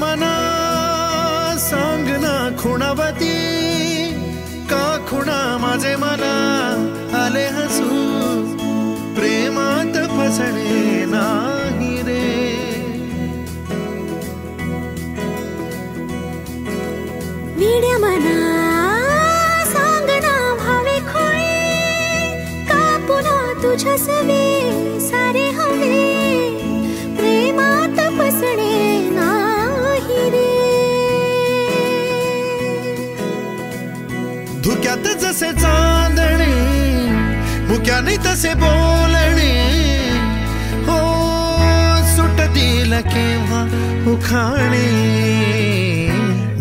मना सांग ना खुणावती का खुणा माझे मला आले हसू प्रेमात फसणे नाही रे वीड्या मना सांग ना भावे खोळे का पुन्हा तुझ्या सवे सारे हवे प्रेमात फसणे नाही रे धुक्यात जसे चांदणे मुक्याने तसे बोलणे हो सुटतील केव्हा उखाणे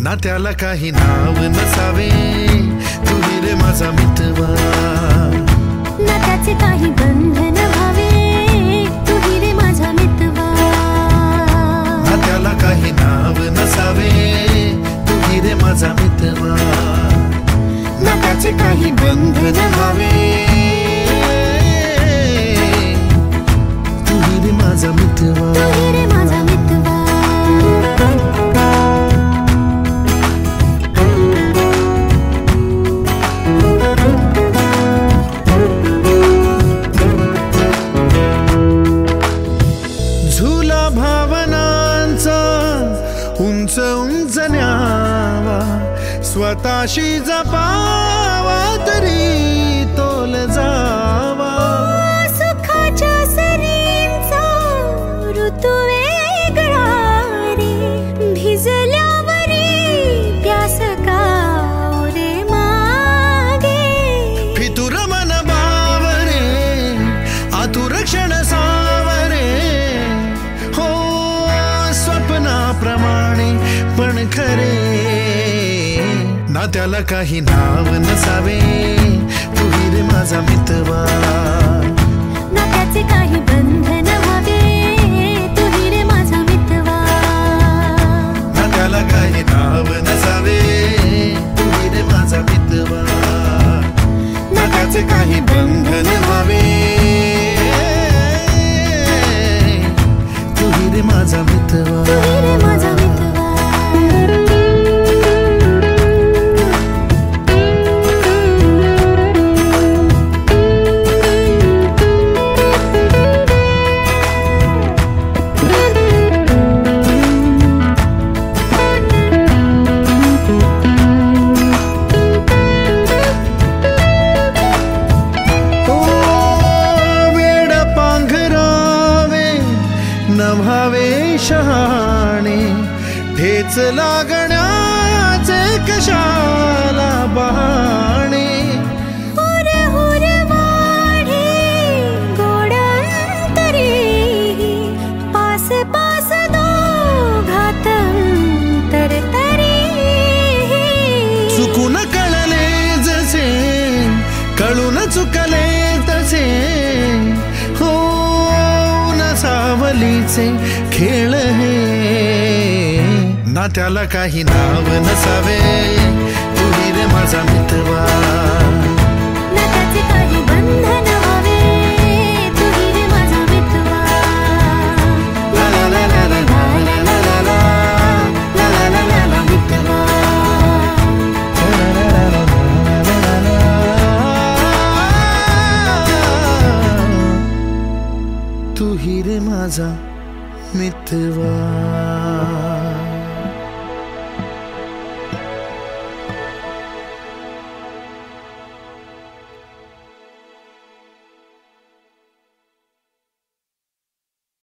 ना त्याला काही नाव नसावे तुही रे माझा मितवा ना त्याचे काही बंधन व्हावे तुही रे माझा मितवा ना त्याला काही नाव नसावे तुही रे माझा मितवा ना त्याचे काही बंधन व्हावे तुही रे माझा मितवा तुही रे माझा मितवा उंच उंच न्यावा स्वतःशी जपावा तरी तोल जावा सुखाच्या सरींचा ऋतू वेगळा रे भिजल्यावरी प्यास का रे मागे फितुर मन बावरे आतुर क्षण सावरे हो स्वप्नाप्रमाणे पण खरे ना त्याला काही नाव नसावे तुही रे माझा मितवा ना त्याचे काही बंधन व्हावे तुही रे माझा मितवा ना त्याला काही नाव नसावे तुही रे माझा मितवा ना त्याचे काही बंधन व्हावे तुही रे माझा मितवा तुही रे माझा मितवा नभावे शहाणे ठेच लागण्याचे कशाला बहाणे हुर हुर वाढे गोडांतरी पास पास दोघात अंतर तरी चुकून कळले जसे कळून चुकले तसे हो सावलीचे खेळ हे ना त्याला काही नाव नसावे तुही रे माझा मितवा ना त्याचे काही बंधन व्हावे तुही रे माझा मितवा ला ला ला ला ला ला ला ला ला ला ला ला ला मितवा तुही रे माझा मितवा